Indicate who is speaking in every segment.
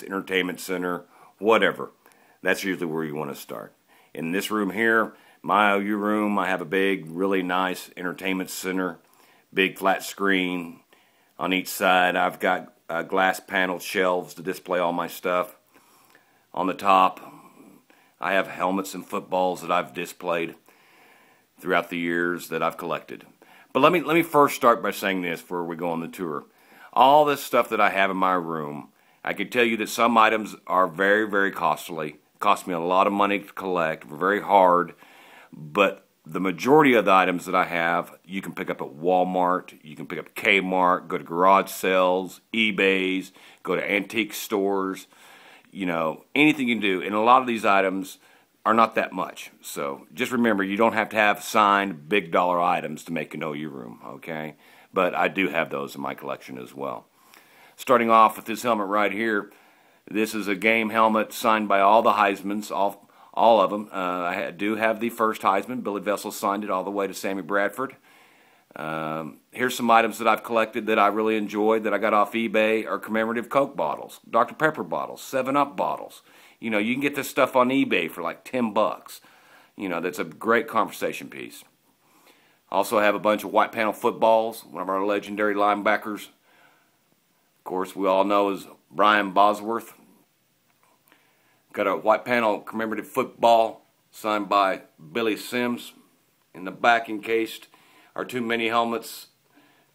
Speaker 1: entertainment center, whatever. That's usually where you want to start. In this room here, my OU room, I have a big, really nice entertainment center, big flat screen on each side. I've got glass paneled shelves to display all my stuff. On the top, I have helmets and footballs that I've displayed throughout the years that I've collected. But let me first start by saying this before we go on the tour. All this stuff that I have in my room, I can tell you that some items are very, very costly. Cost me a lot of money to collect, very hard, but the majority of the items that I have, you can pick up at Walmart, you can pick up at Kmart, go to garage sales, eBays, go to antique stores, you know, anything you can do. And a lot of these items are not that much. So just remember, you don't have to have signed big dollar items to make an OU room, okay? But I do have those in my collection as well. Starting off with this helmet right here, this is a game helmet signed by all the Heismans, all of them. I do have the first Heisman. Billy Vessel signed it all the way to Sammy Bradford. Here's some items that I've collected that I really enjoyed that I got off eBay are commemorative Coke bottles, Dr. Pepper bottles, 7-Up bottles. You know, you can get this stuff on eBay for like 10 bucks. You know, that's a great conversation piece. Also have a bunch of white panel footballs, one of our legendary linebackers. Of course, we all know is Brian Bosworth. Got a white panel commemorative football signed by Billy Sims. In the back encased are two mini helmets,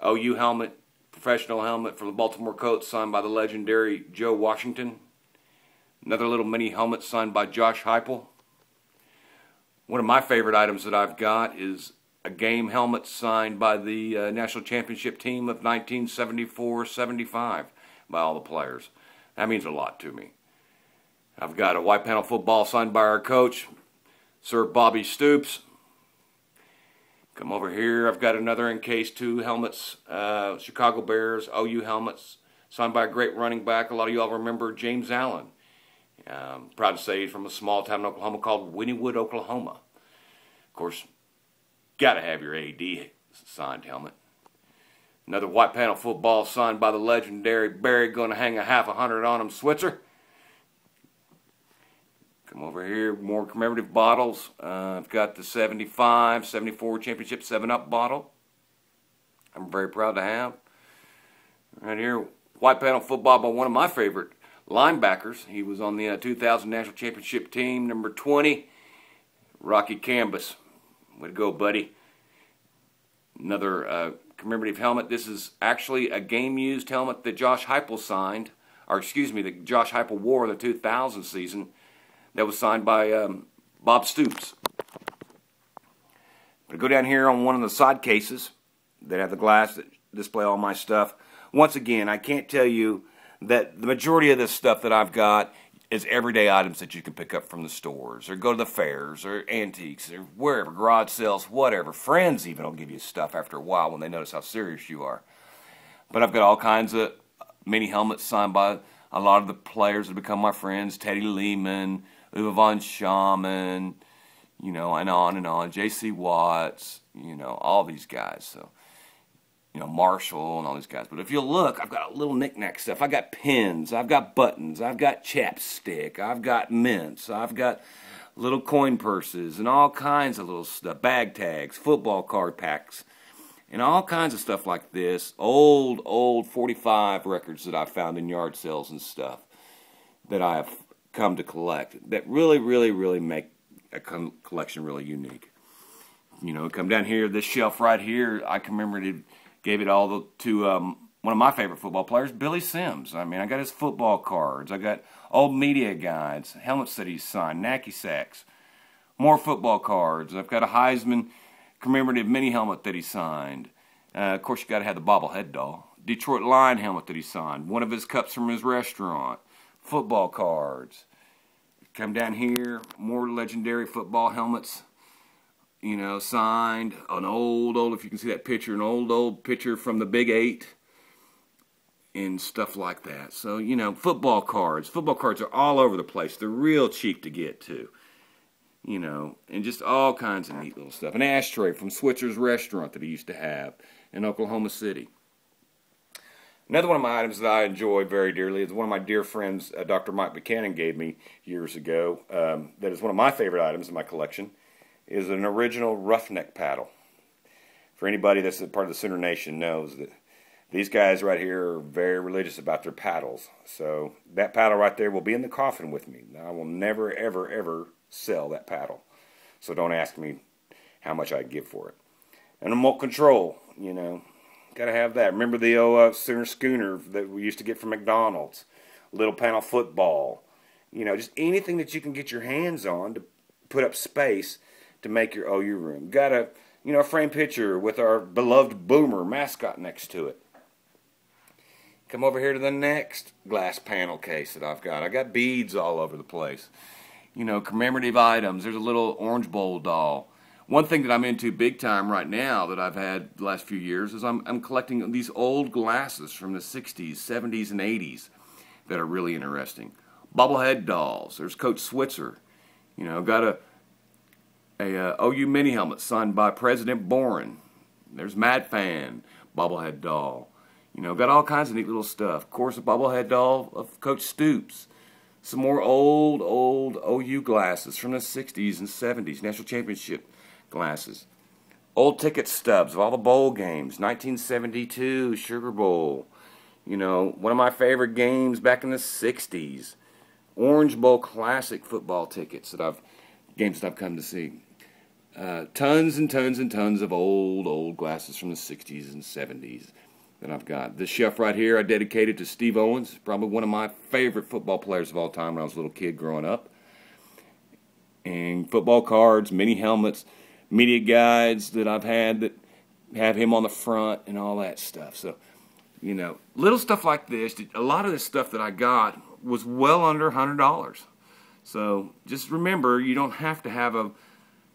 Speaker 1: OU helmet, professional helmet for the Baltimore Colts signed by the legendary Joe Washington. Another little mini helmet signed by Josh Heupel. One of my favorite items that I've got is a game helmet signed by the National Championship team of 1974-75 by all the players. That means a lot to me. I've got a white panel football signed by our coach, Sir Bobby Stoops. Come over here, I've got another encased two helmets, Chicago Bears, OU helmets, signed by a great running back. A lot of y'all remember James Allen. Proud to say he's from a small town in Oklahoma called Wynnewood, Oklahoma. Of course, got to have your AD signed helmet. Another white panel football signed by the legendary Barry, going to hang a half 100 on him, Switzer. Come over here, more commemorative bottles. I've got the 75, 74 championship 7-Up bottle. I'm very proud to have. Right here, white panel football by one of my favorite linebackers. He was on the 2000 National Championship team, number 20, Rocky Cambus. Way to go, buddy. Another commemorative helmet. This is actually a game-used helmet that Josh Heupel signed, or excuse me, that Josh Heupel wore in the 2000 season. That was signed by Bob Stoops. I'm going to go down here on one of the side cases that have the glass that display all my stuff. Once again, I can't tell you that the majority of this stuff that I've got is everyday items that you can pick up from the stores or go to the fairs or antiques or wherever, garage sales, whatever. Friends even will give you stuff after a while when they notice how serious you are. But I've got all kinds of mini helmets signed by a lot of the players that have become my friends. Teddy Lehman, Uwe von Schamann, you know, and on. J.C. Watts, you know, all these guys. So, you know, Marshall and all these guys. But if you look, I've got a little knick-knack stuff. I've got pins, I've got buttons, I've got chapstick, I've got mints, I've got little coin purses and all kinds of little stuff, bag tags, football card packs, and all kinds of stuff like this. Old 45 records that I found in yard sales and stuff that I have come to collect that really make a collection really unique. You know, come down here, this shelf right here, I commemorated, gave it all to one of my favorite football players, Billy Sims. I mean, I got his football cards, I got old media guides, helmets that he signed, Nacky sacks, more football cards. I've got a Heisman commemorative mini helmet that he signed. Of course, you got to have the bobblehead doll. Detroit Lion helmet that he signed, one of his cups from his restaurant, football cards. Come down here, more legendary football helmets, you know, signed. An old, if you can see that picture, an old picture from the Big 8 and stuff like that. So, you know, football cards. Football cards are all over the place. They're real cheap to get, too. You know, and just all kinds of neat little stuff. An ashtray from Switzer's restaurant that he used to have in Oklahoma City. Another one of my items that I enjoy very dearly is one of my dear friends, Dr. Mike Buchanan, gave me years ago. That is one of my favorite items in my collection, is an original roughneck paddle. For anybody that's a part of the Sooner Nation knows that these guys right here are very religious about their paddles. So that paddle right there will be in the coffin with me. Now, I will never, ever, ever sell that paddle. So don't ask me how much I give for it. And remote control, you know, got to have that. Remember the old Sooner Schooner that we used to get from McDonald's? Little panel football. You know, just anything that you can get your hands on to put up space to make your OU room. Got a, you know, a frame picture with our beloved Boomer mascot next to it. Come over here to the next glass panel case that I've got. I got beads all over the place. You know, commemorative items. There's a little Orange Bowl doll. One thing that I'm into big time right now that I've had the last few years is I'm collecting these old glasses from the 60s, 70s, and 80s that are really interesting. Bobblehead dolls. There's Coach Switzer. You know, got a OU mini helmet signed by President Boren. There's Mad Fan bobblehead doll. You know, got all kinds of neat little stuff. Of course, a bobblehead doll of Coach Stoops. Some more old OU glasses from the 60s and 70s, national championship glasses. Old ticket stubs of all the bowl games. 1972 Sugar Bowl. You know, one of my favorite games back in the 60s. Orange Bowl Classic football tickets games that I've come to see. Tons and tons and tons of old glasses from the 60s and 70s that I've got. This shelf right here I dedicated to Steve Owens, probably one of my favorite football players of all time when I was a little kid growing up. And football cards, mini helmets, media guides that I've had that have him on the front and all that stuff. So, you know, little stuff like this. A lot of this stuff that I got was well under $100. So just remember, you don't have to have a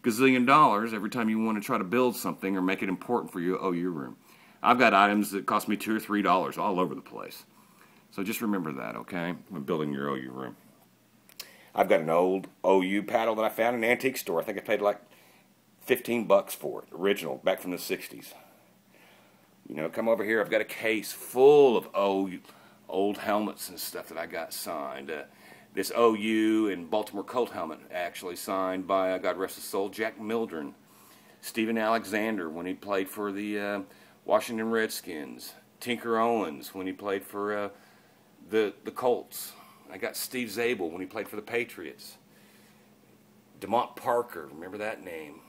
Speaker 1: gazillion dollars every time you want to try to build something or make it important for your OU room. I've got items that cost me $2 or $3 all over the place. So just remember that, okay, when building your OU room. I've got an old OU paddle that I found in an antique store. I think I paid like $15 for it, original, back from the 60s. You know, come over here, I've got a case full of old helmets and stuff that I got signed. This OU and Baltimore Colt helmet actually signed by, God rest his soul, Jack Mildren. Steven Alexander when he played for the Washington Redskins. Tinker Owens when he played for the Colts. I got Steve Zabel when he played for the Patriots. DeMont Parker, remember that name.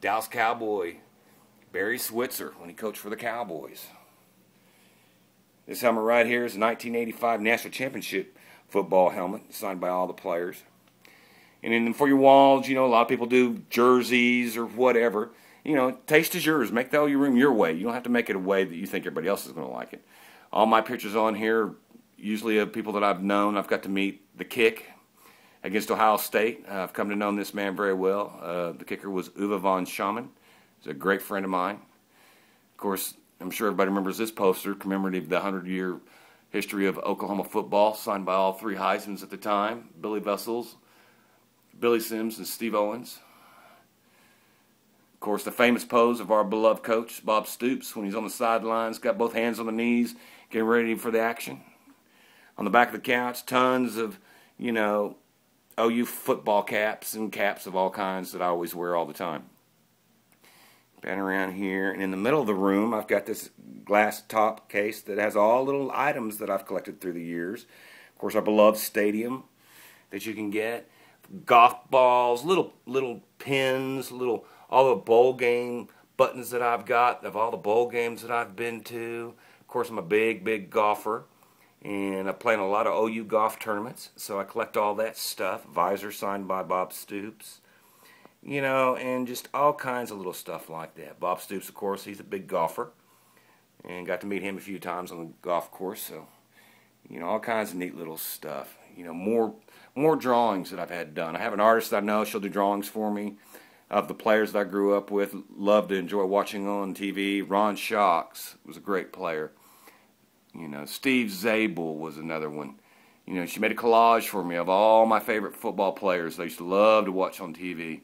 Speaker 1: Dallas Cowboy Barry Switzer when he coached for the Cowboys. This helmet right here is a 1985 National Championship football helmet signed by all the players. And then for your walls, you know, a lot of people do jerseys or whatever. You know, taste is yours. Make the OU room your way. You don't have to make it a way that you think everybody else is going to like it. All my pictures on here, usually of people that I've known. I've got to meet the kick against Ohio State. I've come to know this man very well. The kicker was Uwe von Schamann. He's a great friend of mine. Of course, I'm sure everybody remembers this poster commemorative of the 100-year history of Oklahoma football, signed by all three Heismans at the time, Billy Vessels, Billy Sims, and Steve Owens. Of course, the famous pose of our beloved coach, Bob Stoops, when he's on the sidelines, got both hands on the knees, getting ready for the action. On the back of the couch, tons of, you know, OU football caps and caps of all kinds that I always wear all the time. Pan around here, and in the middle of the room, I've got this glass top case that has all little items that I've collected through the years. Of course, our beloved stadium that you can get, golf balls, little pins, all the bowl game buttons that I've got of all the bowl games that I've been to. Of course, I'm a big golfer, and I play in a lot of OU golf tournaments, so I collect all that stuff. Visor signed by Bob Stoops. You know, and just all kinds of little stuff like that. Bob Stoops, of course, he's a big golfer, and got to meet him a few times on the golf course. So, you know, all kinds of neat little stuff. You know, more drawings that I've had done. I have an artist I know, she'll do drawings for me of the players that I grew up with. Love to enjoy watching on TV. Ron Shocks was a great player. You know, Steve Zabel was another one. You know, she made a collage for me of all my favorite football players that I used to love to watch on TV.